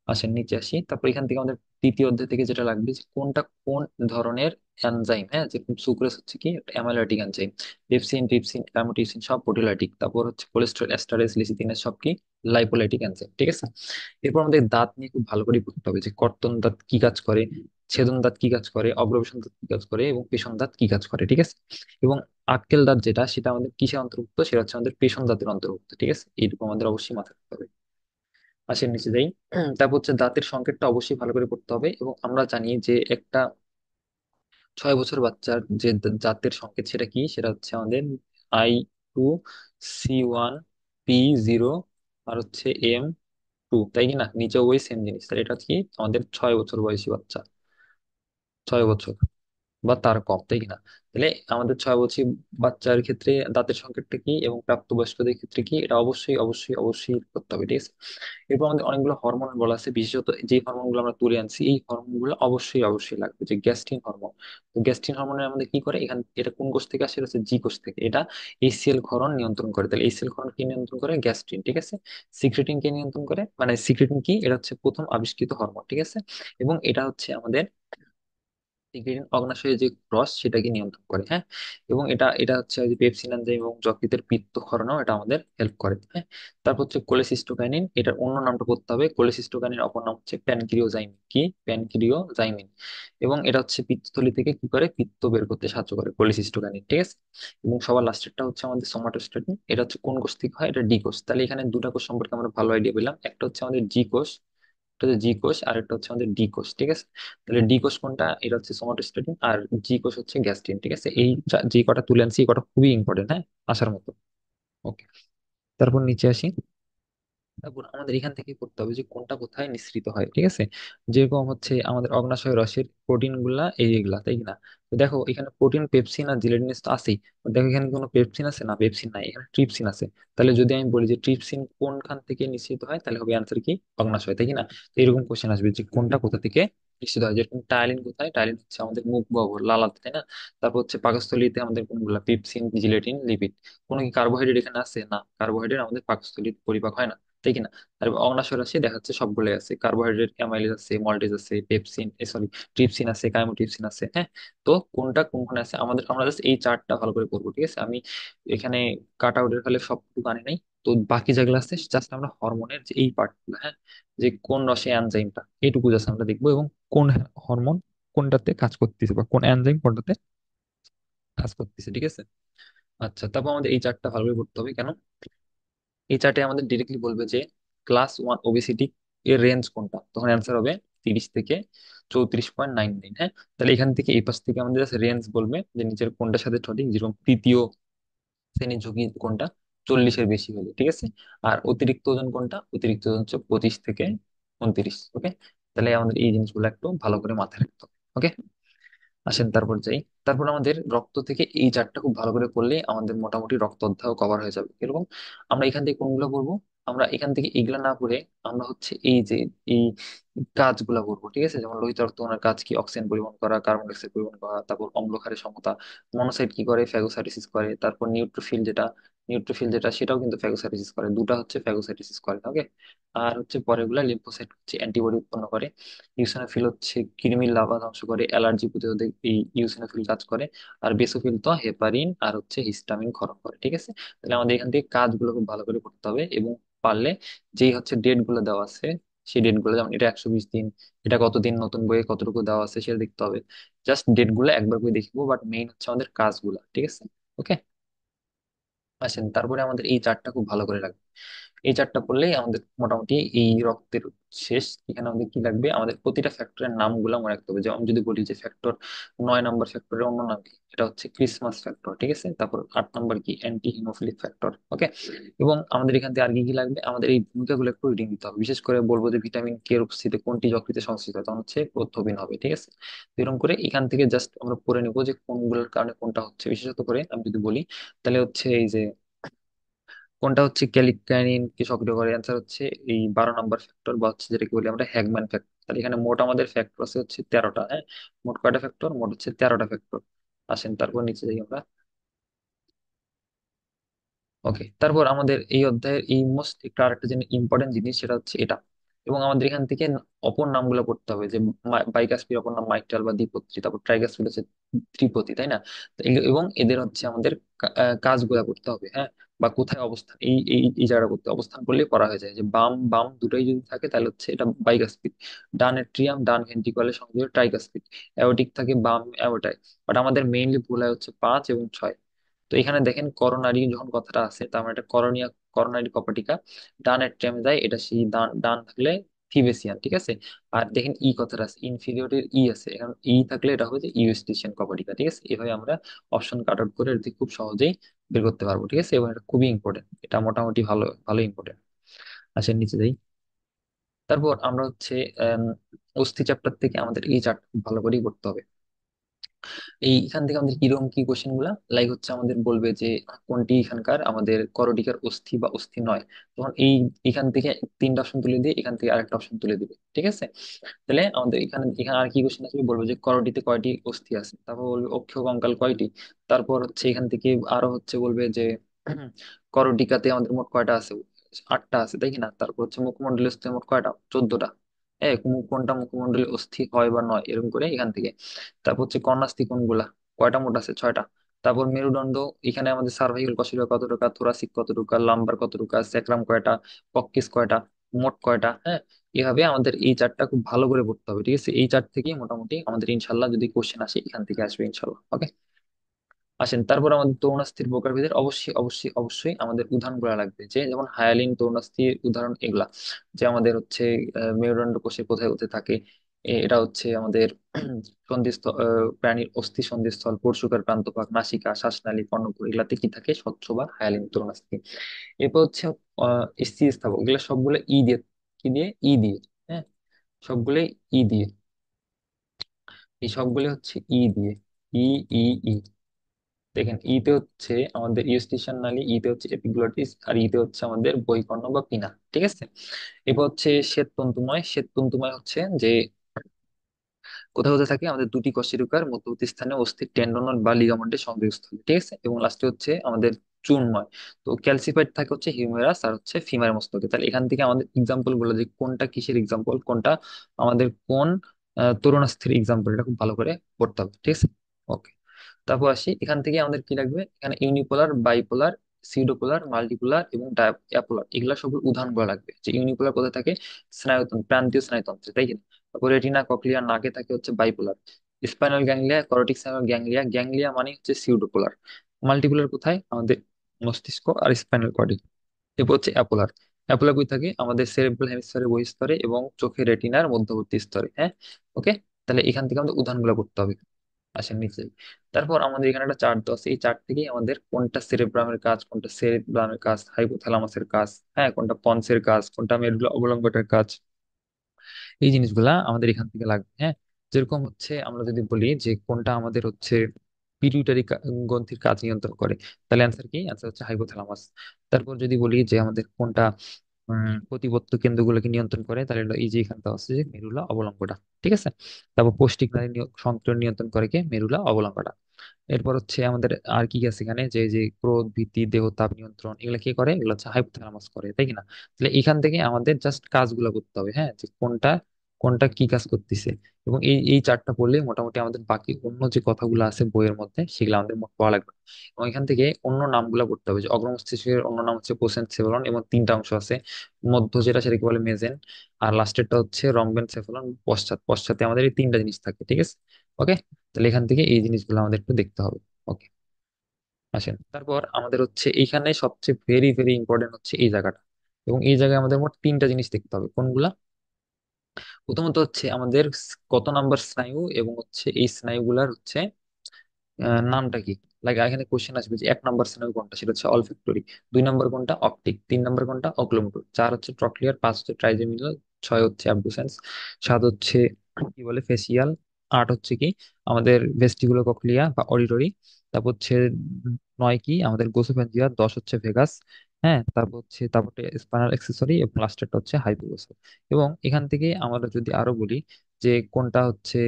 আসেন নিচে আসি। তারপর এখান থেকে আমাদের তৃতীয় অধ্যায় থেকে যেটা লাগবে, যে কোনটা কোন ধরনের এনজাইম, হ্যাঁ, যে সুক্রেস হচ্ছে কি অ্যামাইলোটিক এনজাইম, পেপসিন, ট্রিপসিন, অ্যামোটিসিন সব প্রোটিওলাইটিক, তারপর হচ্ছে কোলেস্টেরল, এস্টারেজ, লিসিথিনের সব কি লাইপোলাইটিক এনজাইম। ঠিক আছে, এরপর আমাদের দাঁত নিয়ে খুব ভালো করে পড়তে হবে, যে কর্তন দাঁত কি কাজ করে, ছেদন দাঁত কি কাজ করে, অগ্রবেশন দাঁত কি কাজ করে, এবং পেষণ দাঁত কি কাজ করে। ঠিক আছে, এবং আক্কেল দাঁত যেটা সেটা আমাদের কিসের অন্তর্ভুক্ত, সেটা হচ্ছে আমাদের পেষণ দাঁতের অন্তর্ভুক্ত। ঠিক আছে, এইটুকু আমাদের অবশ্যই মাথায় রাখতে হবে। আসেন নিচে যাই। তারপর হচ্ছে দাঁতের সংকেতটা অবশ্যই ভালো করে পড়তে হবে, এবং আমরা জানি যে একটা 6 বছর বাচ্চার যে জাতের সংকেত সেটা কি, সেটা হচ্ছে আমাদের I2C1P0 আর হচ্ছে M2, তাই কি না? নিচে ওই সেম জিনিস, তাহলে এটা কি আমাদের 6 বছর বয়সী বাচ্চা, 6 বছর বা তার কম, তাই কিনা? তাহলে আমাদের 6 বছর বাচ্চার ক্ষেত্রে দাঁতের সংকেতটা কি এবং প্রাপ্তবয়স্কদের ক্ষেত্রে কি, এটা অবশ্যই অবশ্যই অবশ্যই করতে হবে, ঠিক আছে? এরপর আমাদের অনেকগুলো হরমোন বলা আছে, বিশেষত যে হরমোন গুলো আমরা তুলে আনছি এই হরমোন গুলো অবশ্যই অবশ্যই লাগবে, যে গ্যাস্ট্রিন হরমোন। তো গ্যাস্ট্রিন হরমোনের আমাদের কি করে, এখান এটা কোন কোষ থেকে আসে? এটা হচ্ছে জি কোষ থেকে। এটা এইচসিএল ক্ষরণ নিয়ন্ত্রণ করে। তাহলে এইচসিএল ক্ষরণ কি নিয়ন্ত্রণ করে? গ্যাস্ট্রিন, ঠিক আছে। সিক্রেটিন কে নিয়ন্ত্রণ করে, মানে সিক্রেটিন কি, এটা হচ্ছে প্রথম আবিষ্কৃত হরমোন, ঠিক আছে। এবং এটা হচ্ছে আমাদের সিক্রেটিন অগ্নাশয়ে যে রস সেটাকে নিয়ন্ত্রণ করে, হ্যাঁ। এবং এটা এটা হচ্ছে ওই যে পেপসিন এনজাইম এবং যকৃতের পিত্ত ক্ষরণেও এটা আমাদের হেল্প করে, হ্যাঁ। তারপর হচ্ছে কোলেসিস্টোকাইনিন, এটার অন্য নামটা পড়তে হবে। কোলেসিস্টোকাইনিন অপর নাম হচ্ছে প্যানক্রিওজাইমিন, কি প্যানক্রিওজাইমিন। এবং এটা হচ্ছে পিত্তথলি থেকে কি করে, পিত্ত বের করতে সাহায্য করে কোলেসিস্টোকাইনিন, ঠিক আছে। এবং সবার লাস্টেরটা হচ্ছে আমাদের সোমাটোস্ট্যাটিন, এটা হচ্ছে কোন কোষ থেকে হয়? এটা ডি কোষ। তাহলে এখানে দুটা কোষ সম্পর্কে আমরা ভালো আইডিয়া পেলাম, একটা হচ্ছে আমাদের জি কোষ, এটা হচ্ছে জি কোষ, আর একটা হচ্ছে আমাদের ডি কোষ, ঠিক আছে। তাহলে ডি কোষ কোনটা? এটা হচ্ছে সোমাটোস্ট্যাটিন, আর জি কোষ হচ্ছে গ্যাস্ট্রিন, ঠিক আছে। এই যে কটা তুলে আনছি এই কটা খুবই ইম্পর্টেন্ট, হ্যাঁ, আসার মতো। ওকে, তারপর নিচে আসি। তারপর আমাদের এখান থেকে করতে হবে যে কোনটা কোথায় নিঃসৃত হয়, ঠিক আছে। যেরকম হচ্ছে আমাদের অগ্নাশয় রসের প্রোটিন গুলা এইগুলা, তাই না? তো দেখো এখানে প্রোটিন, পেপসিন আর জিলেটিনাস তো আছেই। দেখো এখানে কোনো পেপসিন আছে? না, পেপসিন নাই, এখানে ট্রিপসিন আছে। তাহলে যদি আমি বলি যে ট্রিপসিন কোনখান থেকে নিঃসৃত হয়, তাহলে হবে অ্যান্সার কি? অগ্নাশয়, তাই কি না? তো এরকম কোশ্চেন আসবে যে কোনটা কোথা থেকে নিঃসৃত হয়। যেরকম টায়ালিন কোথায়? টায়ালিন হচ্ছে আমাদের মুখ বরাবর লালাতে, তাই না? তারপর হচ্ছে পাকস্থলীতে আমাদের কোনগুলা, পেপসিন, জিলেটিন, লিপিড। কোনো কি কার্বোহাইড্রেট এখানে আছে? না, কার্বোহাইড্রেট আমাদের পাকস্থলীতে পরিপাক হয় না, তাই কি না? আর অগ্নাশয় রাশি দেখা যাচ্ছে সবগুলোই আছে, কার্বোহাইড্রেট, অ্যামাইলেজ আছে, মল্টেজ আছে, পেপসিন, সরি, ট্রিপসিন আছে, কাইমোট্রিপসিন আছে, হ্যাঁ। তো কোনটা কোনখানে আছে আমাদের, আমরা জাস্ট এই চার্টটা ভালো করে করবো, ঠিক আছে। আমি এখানে কাট আউটের ফলে সবটুকু আনি নাই। তো বাকি যেগুলো আছে জাস্ট আমরা হরমোনের যে এই পার্টগুলো, হ্যাঁ, যে কোন রসে এনজাইমটা, এইটুকু জাস্ট আমরা দেখবো, এবং কোন হরমোন কোনটাতে কাজ করতেছে বা কোন এনজাইম কোনটাতে কাজ করতেছে, ঠিক আছে। আচ্ছা, তারপর আমাদের এই চার্টটা ভালো করে করতে হবে কেন? এই চার্টে আমাদের ডিরেক্টলি বলবে যে ক্লাস 1 ওবেসিটি এর রেঞ্জ কোনটা, তখন অ্যান্সার হবে 30 থেকে 34.99, হ্যাঁ। তাহলে এখান থেকে এই পাশ থেকে আমাদের রেঞ্জ বলবে যে নিচের কোনটার সাথে সঠিক, যেরকম তৃতীয় শ্রেণীর ঝুঁকি কোনটা, 40-এর বেশি হলে, ঠিক আছে। আর অতিরিক্ত ওজন কোনটা? অতিরিক্ত ওজন হচ্ছে 25 থেকে 29, ওকে। তাহলে আমাদের এই জিনিসগুলো একটু ভালো করে মাথায় রাখতে হবে, ওকে। আসেন তারপর যাই। তারপর আমাদের রক্ত থেকে এই চারটা খুব ভালো করে করলে আমাদের মোটামুটি রক্ত অধ্যায় কভার হয়ে যাবে। এরকম আমরা এখান থেকে কোনগুলো করবো? আমরা এখান থেকে এগুলা না করে আমরা হচ্ছে এই যে এই কাজগুলা করবো, ঠিক আছে। যেমন লোহিত রক্তকণের কাজ কি? অক্সিজেন পরিবহন করা, কার্বন ডাই অক্সাইড পরিবহন করা, তারপর অম্ল ক্ষারের সমতা। মনোসাইট কি করে? ফ্যাগোসাইটোসিস করে। তারপর নিউট্রোফিল যেটা সেটাও কিন্তু ফ্যাগোসাইটোসিস করে, দুটা হচ্ছে ফ্যাগোসাইটোসিস করে, ওকে। আর হচ্ছে পরেরগুলা লিম্ফোসাইট হচ্ছে অ্যান্টিবডি উৎপন্ন করে। ইউসিনোফিল হচ্ছে কৃমির লার্ভা ধ্বংস করে, অ্যালার্জি প্রতিরোধে এই ইউসিনোফিল কাজ করে। আর বেসোফিল তো হেপারিন আর হচ্ছে হিস্টামিন ক্ষরণ করে, ঠিক আছে। তাহলে আমাদের এখান থেকে কাজগুলো খুব ভালো করে করতে হবে, এবং পারলে যেই হচ্ছে ডেট গুলো দেওয়া আছে সেই ডেট গুলো, যেমন এটা 120 দিন, এটা কতদিন নতুন বইয়ে কতটুকু দেওয়া আছে সেটা দেখতে হবে। জাস্ট ডেট গুলো একবার করে দেখবো, বাট মেইন হচ্ছে আমাদের কাজগুলা, ঠিক আছে। ওকে, আসেন তারপরে আমাদের এই চার্টটা খুব ভালো করে লাগবে। এই চারটা পড়লেই আমাদের মোটামুটি এই রক্তের শেষ। এখানে আমাদের কি লাগবে? আমাদের প্রতিটা ফ্যাক্টরের নামগুলো মনে রাখতে হবে। যেমন যদি বলি যে ফ্যাক্টর 9 নম্বর ফ্যাক্টরের অন্য নাম কি, এটা হচ্ছে ক্রিসমাস ফ্যাক্টর, ঠিক আছে। তারপর 8 নম্বর কি? অ্যান্টি হিমোফিলিক ফ্যাক্টর, ওকে। এবং আমাদের এখান থেকে আর কি কি লাগবে? আমাদের এই ভূমিকাগুলো একটু রিডিং দিতে হবে। বিশেষ করে বলবো যে ভিটামিন কে এর উপস্থিতিতে কোনটি যকৃতে সংশ্লিষ্ট হয়, তখন হচ্ছে প্রথবিন হবে, ঠিক আছে। তো এরকম করে এখান থেকে জাস্ট আমরা পড়ে নেবো যে কোনগুলোর কারণে কোনটা হচ্ছে। বিশেষত করে আমি যদি বলি তাহলে হচ্ছে এই যে কোনটা হচ্ছে ক্যালিকাইনিন কে সক্রিয় করে, অ্যান্সার হচ্ছে এই 12 নম্বর ফ্যাক্টর, বা হচ্ছে যেটাকে বলি আমরা হ্যাগম্যান ফ্যাক্টর। তাহলে এখানে মোট আমাদের ফ্যাক্টর আছে হচ্ছে 13টা, হ্যাঁ। মোট কয়টা ফ্যাক্টর? মোট হচ্ছে 13টা ফ্যাক্টর। আসেন তারপর নিচে যাই আমরা। ওকে, তারপর আমাদের এই অধ্যায়ের এই মোস্ট একটা আরেকটা জিনিস, ইম্পর্টেন্ট জিনিস, সেটা হচ্ছে এটা। এবং আমাদের এখান থেকে অপর নামগুলো পড়তে হবে, যে বাইকাসপির অপর নাম মাইক্রাল বা দ্বিপত্রী, তারপর ট্রাইগাসপিড হচ্ছে ত্রিপতি, তাই না? তো এবং এদের হচ্ছে আমাদের কাজগুলা করতে হবে, হ্যাঁ। বা কোথায় অবস্থান, এই এই এই জায়গাটা করতে অবস্থান করলে করা হয়ে যায়, যে বাম বাম দুটোই যদি থাকে তাহলে হচ্ছে এটা বাইকাসপিড। ডান এট্রিয়াম, ডান ভেন্ট্রিকলের সঙ্গে ট্রাইকাসপিড। অ্যাওর্টিক থাকে বাম অ্যাওর্টায়। বাট আমাদের মেইনলি ভুল হয় হচ্ছে 5 এবং 6। তো এখানে দেখেন করোনারি যখন কথাটা আছে, তার মানে এটা করোনিয়া, করোনারি কপাটিকা। ডান এট্রিয়ামে যায়, এটা সেই ডান ডান থাকলে ফিবেসিয়ান, ঠিক আছে। আর দেখেন ই কথাটা আছে, ইনফিরিয়রের ই আছে, এখন ই থাকলে এটা হবে যে ইউস্টিশিয়ান কপাডিকা, ঠিক আছে। এভাবে আমরা অপশন কাট আউট করে এটি খুব সহজেই বের করতে পারবো, ঠিক আছে। এবং এটা খুবই ইম্পর্টেন্ট, এটা মোটামুটি ভালো ভালো ইম্পর্টেন্ট। আসেন নিচে যাই। তারপর আমরা হচ্ছে আহ অস্থি চ্যাপ্টার থেকে আমাদের এই চারটা খুব ভালো করেই করতে হবে। এইখান থেকে আমাদের কিরকম কি কোশ্চেন গুলা লাইক হচ্ছে আমাদের বলবে যে কোনটি এখানকার আমাদের করটিকার অস্থি বা অস্থি নয়, তখন এখান থেকে তিনটা অপশন তুলে দিয়ে এখান থেকে আরেকটা অপশন তুলে দিবে, ঠিক আছে। তাহলে আমাদের এখানে এখানে আর কি কোশ্চেন আসবে, বলবো যে করটিতে কয়টি অস্থি আছে, তারপর বলবে অক্ষীয় কঙ্কাল কয়টি, তারপর হচ্ছে এখান থেকে আরো হচ্ছে বলবে যে করটিকাতে আমাদের মোট কয়টা আছে, আটটা আছে তাই কি না। তারপর হচ্ছে মুখমণ্ডলীয় অস্থি মোট কয়টা, 14টা। কোনটা মুখমণ্ডলীয় অস্থি হয় বা নয় এরকম করে এখান থেকে। তারপর হচ্ছে কর্ণাস্থি কোনগুলা, কয়টা মোট আছে, 6টা। তারপর মেরুদণ্ড, এখানে আমাদের সার্ভাইকাল কশিকা কতটুকু, থোরাসিক কতটুকু, লাম্বার কতটুকু, স্যাক্রাম কয়টা, কক্কিস কয়টা, মোট কয়টা, হ্যাঁ। এভাবে আমাদের এই চারটা খুব ভালো করে পড়তে হবে, ঠিক আছে। এই চার থেকে মোটামুটি আমাদের ইনশাল্লাহ যদি কোশ্চেন আসে এখান থেকে আসবে ইনশাল্লাহ, ওকে। আসেন তারপর আমাদের তরুণাস্থির প্রকারভেদের অবশ্যই অবশ্যই অবশ্যই আমাদের উদাহরণ গুলা লাগবে, যে যেমন হায়ালিন তরুণাস্থির উদাহরণ এগুলা, যে আমাদের হচ্ছে মেরুদণ্ড কোষে কোথায় কোথায় থাকে। এটা হচ্ছে আমাদের সন্ধিস্থল, প্রাণীর অস্থি সন্ধিস্থল, পরশুকার প্রান্তভাগ, নাসিকা, শ্বাসনালী, কর্ণপুর, এগুলাতে কি থাকে, স্বচ্ছ বা হায়ালিন তরুণাস্থি। এরপর হচ্ছে স্থিতিস্থাপক, এগুলা সবগুলো ই দিয়ে, কি দিয়ে, ই দিয়ে, হ্যাঁ, সবগুলোই ই দিয়ে, এই সবগুলো হচ্ছে ই দিয়ে, ই, ই, ই। দেখেন ইতে হচ্ছে আমাদের ইউস্টিশিয়ান নালী, ইতে হচ্ছে এপিগ্লটিস, আর ইতে হচ্ছে আমাদের বহিকর্ণ বা পিনা, ঠিক আছে। এরপর হচ্ছে শ্বেত তন্তুময়, শ্বেত তন্তুময় হচ্ছে যে কোথাও কোথায় থাকে, আমাদের দুটি কশেরুকার মধ্যবর্তী স্থানে অস্থির টেন্ডন বা লিগামেন্টের সংযোগস্থলে, ঠিক আছে। এবং লাস্টে হচ্ছে আমাদের চূর্ণময়। তো ক্যালসিফাইড থাকে হচ্ছে হিউমেরাস আর হচ্ছে ফিমার মস্তকে। তাহলে এখান থেকে আমাদের এক্সাম্পল গুলো, যে কোনটা কিসের এক্সাম্পল, কোনটা আমাদের কোন তরুণাস্থির এক্সাম্পল, এটা খুব ভালো করে পড়তে হবে, ঠিক আছে। ওকে। তারপর আসি, এখান থেকে আমাদের কি লাগবে, এখানে ইউনিপোলার, বাইপোলার, সিউডোপোলার, মাল্টিপোলার এবং অ্যাপোলার, এগুলা সব উদাহরণ গুলো লাগবে। যে ইউনিপোলার কোথায় থাকে, স্নায়ুতন্ত্র, প্রান্তীয় স্নায়ুতন্ত্রে, তাই কি না। তারপর রেটিনা, কক্লিয়া, নাকে থাকে হচ্ছে বাইপোলার। স্পাইনাল গ্যাংলিয়া, করোটিক স্পাইনাল গ্যাংলিয়া, গ্যাংলিয়া মানে হচ্ছে সিউডোপোলার। মাল্টিপোলার কোথায়, আমাদের মস্তিষ্ক আর স্পাইনাল কর্ডে। এরপর হচ্ছে অ্যাপোলার, অ্যাপোলার কই থাকে, আমাদের সেরেব্রাল হেমিস্ফিয়ারের বহিঃস্তরে এবং চোখের রেটিনার মধ্যবর্তী স্তরে, হ্যাঁ। ওকে। তাহলে এখান থেকে আমাদের উদাহরণগুলো করতে হবে। আসেন নিচে যাই। তারপর আমাদের এখানে একটা চার্ট দেওয়া আছে, এই চার্ট থেকে আমাদের কোনটা সেরেব্রামের কাজ, কোনটা সেরেব্রামের কাজ, হাইপোথ্যালামাসের কাজ, হ্যাঁ, কোনটা পন্সের কাজ, কোনটা মেরুলা অবলম্বটার কাজ, এই জিনিসগুলা আমাদের এখান থেকে লাগবে, হ্যাঁ। যেরকম হচ্ছে আমরা যদি বলি যে কোনটা আমাদের হচ্ছে পিটুইটারি গ্রন্থির কাজ নিয়ন্ত্রণ করে, তাহলে অ্যান্সার কি, অ্যান্সার হচ্ছে হাইপোথ্যালামাস। তারপর যদি বলি যে আমাদের কোনটা প্রতিবত্ত কেন্দ্রগুলোকে নিয়ন্ত্রণ করে, তাহলে হলো এই যে এখানটা আছে যে মেরুলা অবলম্বটা, ঠিক আছে। তারপর পৌষ্টিক নালী সঞ্চালন নিয়ন্ত্রণ করে কে, মেরুলা অবলম্বটা। এরপর হচ্ছে আমাদের আর কি আছে এখানে, যে যে ক্রোধ, ভীতি, দেহ তাপ নিয়ন্ত্রণ, এগুলো কি করে, এগুলো হচ্ছে হাইপোথ্যালামাস করে, তাই কি না। তাহলে এখান থেকে আমাদের জাস্ট কাজগুলো করতে হবে, হ্যাঁ, যে কোনটা কোনটা কি কাজ করতেছে। এবং এই চারটা পড়লে মোটামুটি আমাদের বাকি অন্য যে কথাগুলো আছে বইয়ের মধ্যে সেগুলো আমাদের মোট পড়া লাগবে না। এবং এখান থেকে অন্য নামগুলো পড়তে হবে, যে অগ্র মস্তিষ্কের অন্য নাম হচ্ছে প্রোসেনসেফলন, এবং তিনটা অংশ আছে, মধ্য যেটা সেটাকে বলে মেজেন, আর লাস্টেরটা হচ্ছে রম্বেনসেফলন, পশ্চাৎ, পশ্চাতে আমাদের এই তিনটা জিনিস থাকে, ঠিক আছে। ওকে। তাহলে এখান থেকে এই জিনিসগুলো আমাদের একটু দেখতে হবে, ওকে। আসেন তারপর আমাদের হচ্ছে এইখানে সবচেয়ে ভেরি ভেরি ইম্পর্টেন্ট হচ্ছে এই জায়গাটা। এবং এই জায়গায় আমাদের মোট তিনটা জিনিস দেখতে হবে, কোনগুলা, প্রথমত হচ্ছে আমাদের কত নাম্বার স্নায়ু, এবং হচ্ছে এই স্নায়ুগুলার হচ্ছে নামটা কি। লাইক এখানে কোশ্চেন আসবে যে 1 নম্বর স্নায়ু কোনটা, সেটা হচ্ছে অলফ্যাক্টরি। 2 নম্বর কোনটা, অপটিক। 3 নম্বর কোনটা, অকুলোমোটর। 4 হচ্ছে ট্রক্লিয়ার। 5 হচ্ছে ট্রাইজেমিনাল। 6 হচ্ছে অ্যাবডুসেন্স। 7 হচ্ছে কি বলে, ফেসিয়াল। 8 হচ্ছে কি আমাদের ভেস্টিবুলো কক্লিয়া বা অডিটরি। তারপর হচ্ছে 9 কি আমাদের গোসোফেঞ্জিয়া। 10 হচ্ছে ভেগাস, হ্যাঁ। তারপর স্পাইনাল অ্যাক্সেসরি, এবং লাস্টেরটা হচ্ছে হাইপোগ্লোসাল। এবং এখান থেকে আমরা যদি আরো বলি যে কোনটা হচ্ছে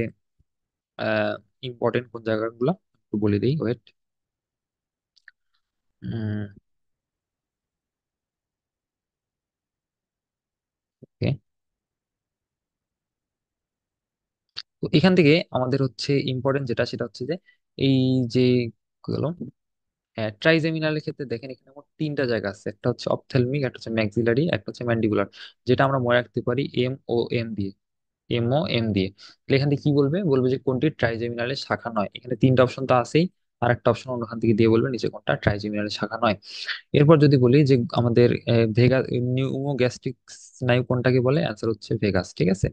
ইম্পর্টেন্ট কোন জায়গাগুলো, একটু বলে দিই, ওয়েট। ওকে। তো এখান থেকে আমাদের হচ্ছে ইম্পর্টেন্ট যেটা, সেটা হচ্ছে যে এই যে কি হলো, হ্যাঁ, ট্রাইজেমিনালের ক্ষেত্রে দেখেন এখানে মোট তিনটা জায়গা আছে, একটা হচ্ছে অপথ্যালমিক, একটা হচ্ছে ম্যাক্সিলারি, একটা হচ্ছে ম্যান্ডিবুলার, যেটা আমরা মনে রাখতে পারি MOM দিয়ে, MOM দিয়ে। তাহলে এখান থেকে কি বলবে, বলবে যে কোনটি ট্রাইজেমিনালের শাখা নয়। এখানে তিনটা অপশন তো আছেই, আর একটা অপশন ওখান থেকে দিয়ে বলবে নিচে কোনটা ট্রাইজেমিনাল শাখা নয়। এরপর যদি বলি যে আমাদের ভেগা নিউমো গ্যাস্ট্রিক স্নায়ু কোনটাকে বলে, অ্যান্সার হচ্ছে ভেগাস, ঠিক আছে।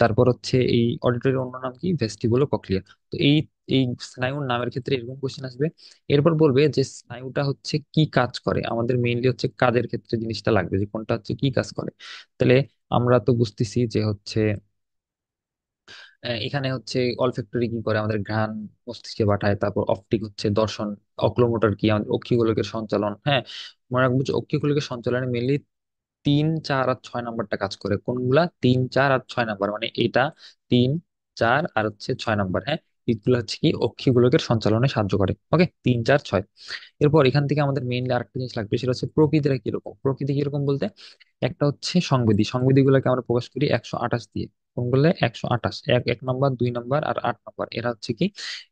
তারপর হচ্ছে এই অডিটরির অন্য নাম কি, ভেস্টিবুলো কক্লিয়া। তো এই এই স্নায়ুর নামের ক্ষেত্রে এরকম কোশ্চেন আসবে। এরপর বলবে যে স্নায়ুটা হচ্ছে কি কাজ করে, আমাদের মেইনলি হচ্ছে কাজের ক্ষেত্রে জিনিসটা লাগবে যে কোনটা হচ্ছে কি কাজ করে। তাহলে আমরা তো বুঝতেছি যে হচ্ছে এখানে হচ্ছে অলফ্যাক্টরি কি করে, আমাদের ঘ্রাণ মস্তিষ্কে পাঠায়। তারপর অপটিক হচ্ছে দর্শন, অকুলোমোটর কি আমাদের অক্ষিগোলকের সঞ্চালন। হ্যাঁ, মনে রাখবো যে অক্ষিগোলকের সঞ্চালনে মেনলি 3, 4 আর 6 নাম্বারটা কাজ করে। কোনগুলা? 3, 4 আর 6 নাম্বার, মানে এটা 3, 4 আর হচ্ছে 6 নাম্বার। হ্যাঁ, এগুলো হচ্ছে কি অক্ষিগোলকের সঞ্চালনে সাহায্য করে। ওকে, 3, 4, 6। এরপর এখান থেকে আমাদের মেইনলি আরেকটা জিনিস লাগবে, সেটা হচ্ছে প্রকৃতিটা কিরকম। প্রকৃতি কিরকম বলতে একটা হচ্ছে সংবেদী, সংবেদী গুলোকে আমরা প্রকাশ করি 128 দিয়ে। কোনগুলো? 128, 1 নম্বর, 2 নম্বর আর 8 নম্বর। এরা হচ্ছে কি,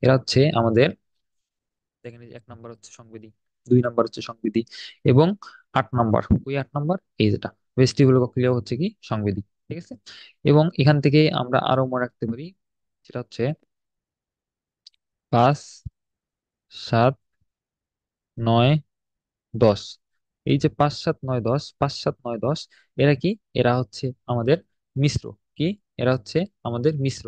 এরা হচ্ছে আমাদের, দেখেন এই যে 1 নম্বর হচ্ছে সংবেদী, 2 নম্বর হচ্ছে সংবেদী, এবং 8 নম্বর, ওই 8 নম্বর এই যেটা ভেস্টিবুলো কক্লিয়া হচ্ছে কি সংবেদী, ঠিক আছে। এবং এখান থেকে আমরা আরো মনে রাখতে পারি, সেটা হচ্ছে 5, 7, 9, 10। এই যে 5, 7, 9, 10, 5, 7, 9, 10, এরা কি? এরা হচ্ছে আমাদের মিশ্র। কি? এরা হচ্ছে আমাদের মিশ্র।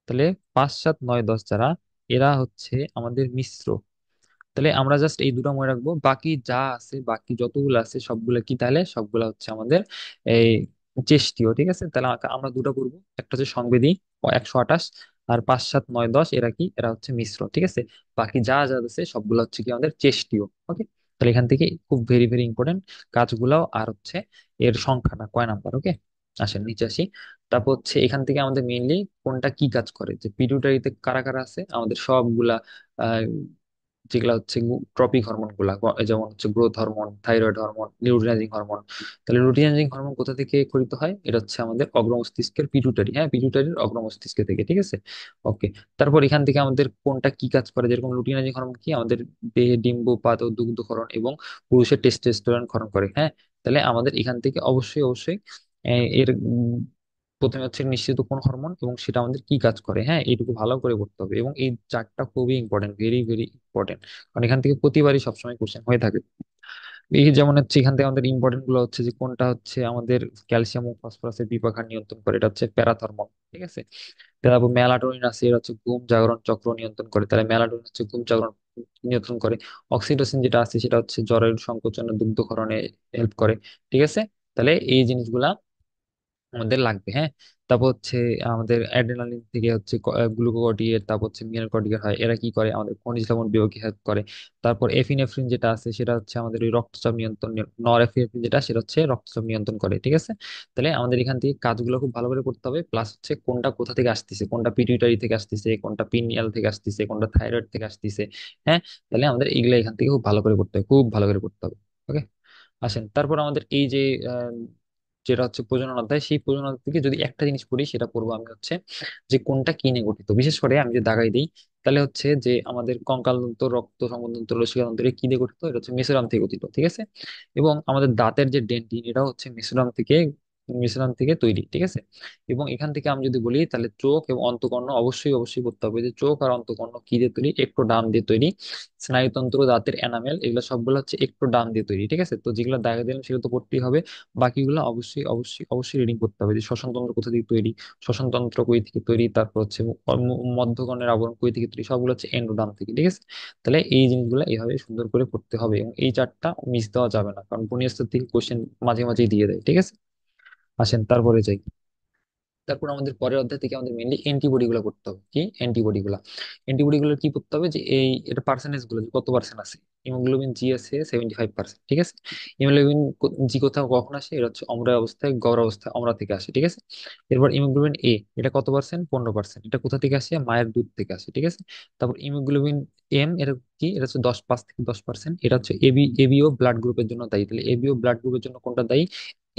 তাহলে 5, 7, 9, 10 যারা, এরা হচ্ছে আমাদের মিশ্র। তাহলে আমরা জাস্ট এই দুটো মনে রাখবো, বাকি যা আছে, বাকি যতগুলো আছে সবগুলো কি, তাহলে সবগুলো হচ্ছে আমাদের এই চেষ্টীয়, ঠিক আছে। তাহলে আমরা দুটো করবো, একটা হচ্ছে সংবেদী ও 128, আর 5, 7, 9, 10 এরা কি, এরা হচ্ছে মিশ্র, ঠিক আছে। বাকি যা যা আছে সবগুলো হচ্ছে কি আমাদের চেষ্টীয়। ওকে, তাহলে এখান থেকে খুব ভেরি ভেরি ইম্পর্টেন্ট কাজগুলাও, আর হচ্ছে এর সংখ্যাটা কয় নাম্বার। ওকে, আসেন নিচে আসি। তারপর হচ্ছে এখান থেকে আমাদের মেইনলি কোনটা কি কাজ করে, যে পিটুইটারিতে কারা কারা আছে, আমাদের সবগুলা যেগুলা হচ্ছে ট্রপিক হরমোন গুলা, যেমন হচ্ছে growth hormone, thyroid hormone, luteinising hormone. তাহলে লিউটিনাইজিং হরমোন কোথা থেকে ক্ষরিত হয়? এটা হচ্ছে আমাদের অগ্র মস্তিষ্কের পিটুইটারি। হ্যাঁ, পিটুইটারির অগ্র মস্তিষ্ক থেকে, ঠিক আছে। ওকে, তারপর এখান থেকে আমাদের কোনটা কি কাজ করে, যেরকম লুটিনাইজিং হরমোন কি আমাদের দেহে ডিম্বপাত ও দুগ্ধক্ষরণ এবং পুরুষের টেস্টোস্টেরন ক্ষরণ করে। হ্যাঁ, তাহলে আমাদের এখান থেকে অবশ্যই অবশ্যই এর প্রথমে হচ্ছে নিশ্চিত কোন হরমোন এবং সেটা আমাদের কি কাজ করে, হ্যাঁ এইটুকু ভালো করে পড়তে হবে। এবং এই চারটা খুবই ইম্পর্টেন্ট, ভেরি ভেরি ইম্পর্টেন্ট, কারণ এখান থেকে প্রতিবারই সবসময় কোশ্চেন হয়ে থাকে। এই যেমন হচ্ছে এখান থেকে আমাদের ইম্পর্টেন্ট গুলো হচ্ছে যে কোনটা হচ্ছে আমাদের ক্যালসিয়াম ও ফসফরাসের বিপাক নিয়ন্ত্রণ করে, এটা হচ্ছে প্যারাথর্মন, ঠিক আছে। তারপর মেলাটোনিন আছে, এটা হচ্ছে ঘুম জাগরণ চক্র নিয়ন্ত্রণ করে, তাহলে মেলাটোনিন হচ্ছে ঘুম জাগরণ নিয়ন্ত্রণ করে। অক্সিটোসিন যেটা আছে সেটা হচ্ছে জরায়ুর সংকোচনে দুগ্ধক্ষরণে হেল্প করে, ঠিক আছে। তাহলে এই জিনিসগুলা আমাদের লাগবে। হ্যাঁ, তারপর হচ্ছে আমাদের অ্যাড্রেনালিন থেকে হচ্ছে গ্লুকোকর্টিকেট, তারপর হচ্ছে মিনারেল হয়, এরা কি করে? আমাদের খনিজ লবণ বিয়োগে হেল্প করে। তারপর এফিনেফ্রিন যেটা আছে সেটা হচ্ছে আমাদের ওই রক্তচাপ নিয়ন্ত্রণ, নর এফিনেফ্রিন যেটা সেটা হচ্ছে রক্তচাপ নিয়ন্ত্রণ করে, ঠিক আছে। তাহলে আমাদের এখান থেকে কাজগুলো খুব ভালো করে করতে হবে, প্লাস হচ্ছে কোনটা কোথা থেকে আসতেছে, কোনটা পিটুইটারি থেকে আসতেছে, কোনটা পিনিয়াল থেকে আসতেছে, কোনটা থাইরয়েড থেকে আসতেছে। হ্যাঁ, তাহলে আমাদের এইগুলো এখান থেকে খুব ভালো করে করতে হবে, খুব ভালো করে করতে হবে। ওকে, আসেন তারপর আমাদের এই যে যেটা হচ্ছে প্রজনন অধ্যায়, সেই প্রজনন অধ্যায় থেকে যদি একটা জিনিস পড়ি সেটা পড়বো আমি হচ্ছে যে কোনটা কি নিয়ে গঠিত। বিশেষ করে আমি যদি দাগাই দিই, তাহলে হচ্ছে যে আমাদের কঙ্কালতন্ত্র, রক্ত সংবহনতন্ত্র, লসিকাতন্ত্র কি দিয়ে গঠিত? এটা হচ্ছে মেসোরাম থেকে গঠিত, ঠিক আছে। এবং আমাদের দাঁতের যে ডেন্টিন, এটাও হচ্ছে মেসোরাম থেকে তৈরি, ঠিক আছে। এবং এখান থেকে আমি যদি বলি, তাহলে চোখ এবং অন্তঃকর্ণ অবশ্যই অবশ্যই করতে হবে, যে চোখ আর অন্তঃকর্ণ কি দিয়ে তৈরি? একটোডার্ম দিয়ে তৈরি। স্নায়ুতন্ত্র, দাঁতের এনামেল, এগুলো সবগুলো হচ্ছে একটোডার্ম দিয়ে তৈরি, ঠিক আছে। তো যেগুলো দেখা দিলাম সেগুলো তো পড়তেই হবে। বাকিগুলো অবশ্যই অবশ্যই অবশ্যই রিডিং করতে হবে, যে শ্বসন তন্ত্র কোথা থেকে তৈরি, শ্বসন তন্ত্র কই থেকে তৈরি, তারপর হচ্ছে মধ্যকর্ণের আবরণ কই থেকে তৈরি, সবগুলো হচ্ছে এন্ডোডার্ম থেকে, ঠিক আছে। তাহলে এই জিনিসগুলো এইভাবে সুন্দর করে পড়তে হবে, এবং এই চারটা মিস দেওয়া যাবে না, কারণ বুনিয়াদ থেকে কোশ্চেন মাঝে মাঝেই দিয়ে দেয়, ঠিক আছে। আসেন তারপরে যাই। তারপর আমাদের পরের অধ্যায় থেকে আমাদের মেনলি অ্যান্টিবডি গুলো করতে হবে। কি অ্যান্টিবডি গুলা? অ্যান্টিবডি গুলো কি করতে হবে, যে এই এটা পার্সেন্টেজ গুলো, যে কত পার্সেন্ট আছে। হিমোগ্লোবিন জি আছে 75%, ঠিক আছে। হিমোগ্লোবিন জি কোথাও কখন আসে? এটা হচ্ছে অম্ল অবস্থায়, গড় অবস্থায় অম্ল থেকে আসে, ঠিক আছে। এরপর হিমোগ্লোবিন এ, এটা কত পার্সেন্ট? 15%। এটা কোথা থেকে আসে? মায়ের দুধ থেকে আসে, ঠিক আছে। তারপর হিমোগ্লোবিন এম, এটা কি? এটা হচ্ছে 5 থেকে 10%। এটা হচ্ছে এবিও ব্লাড গ্রুপের জন্য দায়ী। তাহলে এবিও ব্লাড গ্রুপের জন্য কোনটা দায়ী?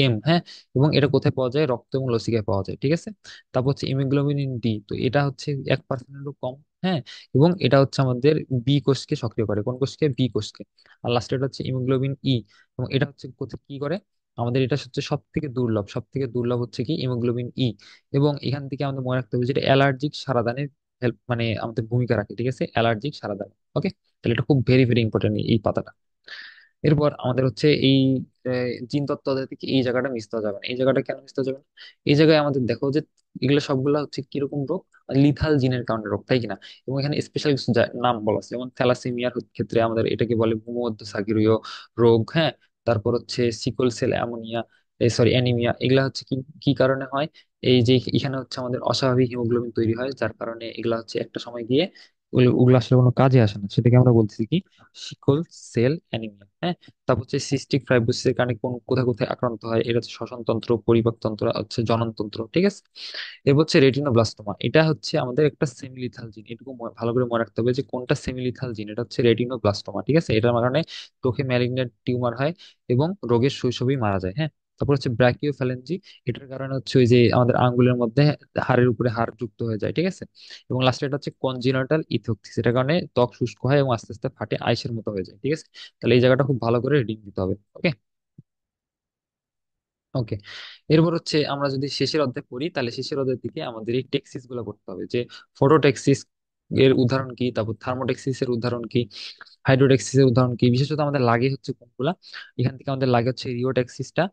এম। হ্যাঁ, এবং এটা কোথায় পাওয়া যায়? রক্ত এবং লসিকায় পাওয়া যায়, ঠিক আছে। তারপর হচ্ছে ইমিগ্লোবিন ডি, তো এটা হচ্ছে 1%-এরও কম। হ্যাঁ, এবং এটা হচ্ছে আমাদের বি কোষকে সক্রিয় করে। কোন কোষকে? বি কোষকে। আর লাস্টে এটা হচ্ছে ইমিগ্লোবিন ই, এবং এটা হচ্ছে কোথায় কি করে? আমাদের এটা হচ্ছে সব থেকে দুর্লভ, সব থেকে দুর্লভ হচ্ছে কি? ইমোগ্লোবিন ই। এবং এখান থেকে আমাদের মনে রাখতে হবে যেটা অ্যালার্জিক সারাদানের হেল্প মানে আমাদের ভূমিকা রাখে, ঠিক আছে, অ্যালার্জিক সারা দেয়। ওকে, তাহলে এটা খুব ভেরি ভেরি ইম্পর্টেন্ট এই পাতাটা। এরপর আমাদের হচ্ছে এই জিন তত্ত্ব থেকে এই জায়গাটা মিস দেওয়া যাবে না। এই জায়গাটা কেন মিস দেওয়া যাবে না? এই জায়গায় আমাদের দেখো যে এগুলো সবগুলা হচ্ছে কিরকম রোগ, লিথাল জিনের কারণে রোগ, তাই কিনা? এবং এখানে স্পেশাল কিছু নাম বলা আছে, যেমন থ্যালাসেমিয়ার ক্ষেত্রে আমাদের এটাকে বলে ভূমধ্য সাগরীয় রোগ, হ্যাঁ। তারপর হচ্ছে sickle cell ammonia, sorry anaemia, এগুলা হচ্ছে কি কি কারণে হয়? এই যে এখানে হচ্ছে আমাদের অস্বাভাবিক হিমোগ্লোবিন তৈরি হয়, যার কারণে এগুলা হচ্ছে একটা সময় গিয়ে ওগুলো আসলে কোনো কাজে আসে না, সেটাকে আমরা বলতেছি কি সিকল সেল অ্যানিমিয়া, হ্যাঁ। তারপর হচ্ছে সিস্টিক ফাইব্রোসিসের কারণে কোন কোথায় কোথায় আক্রান্ত হয়, এটা হচ্ছে শ্বসন তন্ত্র, পরিপাক তন্ত্র, হচ্ছে জনন তন্ত্র, ঠিক আছে। এরপর হচ্ছে রেটিনোব্লাস্টোমা, এটা হচ্ছে আমাদের একটা সেমিলিথাল জিন, এটুকু ভালো করে মনে রাখতে হবে যে কোনটা সেমিলিথাল জিন, এটা হচ্ছে রেটিনোব্লাস্টোমা, ঠিক আছে। এটার কারণে চোখে ম্যালিগন্যান্ট টিউমার হয় এবং রোগের শৈশবেই মারা যায়, হ্যাঁ। তারপর হচ্ছে ব্র্যাকিওফ্যালেঞ্জি, এটার কারণে হচ্ছে ওই যে আমাদের আঙ্গুলের মধ্যে হাড়ের উপরে হাড় যুক্ত হয়ে যায়, ঠিক আছে। এবং লাস্টে এটা হচ্ছে কনজিনাটাল ইথোকসিস, এটার কারণে ত্বক শুষ্ক হয় এবং আস্তে আস্তে ফাটে আইসের মতো হয়ে যায়, ঠিক আছে। তাহলে এই জায়গাটা খুব ভালো করে রিডিং দিতে হবে। ওকে। ওকে, এরপর হচ্ছে আমরা যদি শেষের অধ্যায় পড়ি, তাহলে শেষের অধ্যায় থেকে আমাদের এই টেক্সিস গুলো পড়তে হবে, যে ফটোটেক্সিস এর উদাহরণ কি, তারপর থার্মোটেক্সিস এর উদাহরণ কি, হাইড্রোটেক্সিস এর উদাহরণ কি, বিশেষত আমাদের লাগে হচ্ছে কোনগুলা। এখান থেকে আমাদের লাগে হচ্ছে রিওটেক্সিসটা।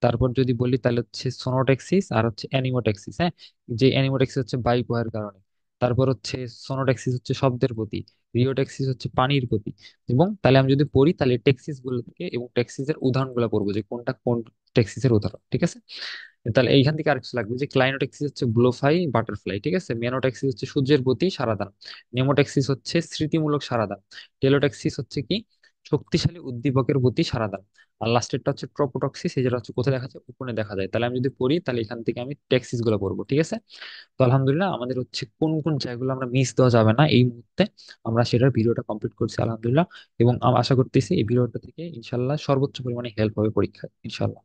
তারপর যদি বলি তাহলে হচ্ছে সোনোটেক্সিস আর হচ্ছে অ্যানিমোটেক্সিস, হ্যাঁ। যে অ্যানিমোটেক্সিস হচ্ছে বায়ু প্রবাহের কারণে, তারপর হচ্ছে সোনোটেক্সিস হচ্ছে শব্দের প্রতি, রিওটেক্সিস হচ্ছে পানির প্রতি। এবং তাহলে আমি যদি পড়ি তাহলে টেক্সিস গুলো থেকে এবং টেক্সিসের উদাহরণ গুলো পড়বো, যে কোনটা কোন টেক্সিসের উদাহরণ, ঠিক আছে। তাহলে এইখান থেকে আরেকটু লাগবে, যে ক্লাইনোটেক্সিস হচ্ছে ব্লোফাই বাটারফ্লাই, ঠিক আছে। মেনোটেক্সিস হচ্ছে সূর্যের প্রতি সারাদান। নেমোটেক্সিস হচ্ছে স্মৃতিমূলক সারাদান। টেলোটেক্সিস হচ্ছে কি শক্তিশালী উদ্দীপকের প্রতি সারাদান। আর লাস্টেরটা হচ্ছে ট্রোপোটক্সিস, এই যেটা হচ্ছে কোথায় দেখা যায়, উপনে দেখা যায়। তাহলে আমি যদি পড়ি তাহলে এখান থেকে আমি টেক্সিস গুলো পড়বো, ঠিক আছে। তো আলহামদুলিল্লাহ আমাদের হচ্ছে কোন কোন জায়গাগুলো আমরা মিস দেওয়া যাবে না এই মুহূর্তে, আমরা সেটার ভিডিওটা কমপ্লিট করছি আলহামদুলিল্লাহ। এবং আশা করতেছি এই ভিডিওটা থেকে ইনশাল্লাহ সর্বোচ্চ পরিমাণে হেল্প হবে পরীক্ষায়, ইনশাল্লাহ।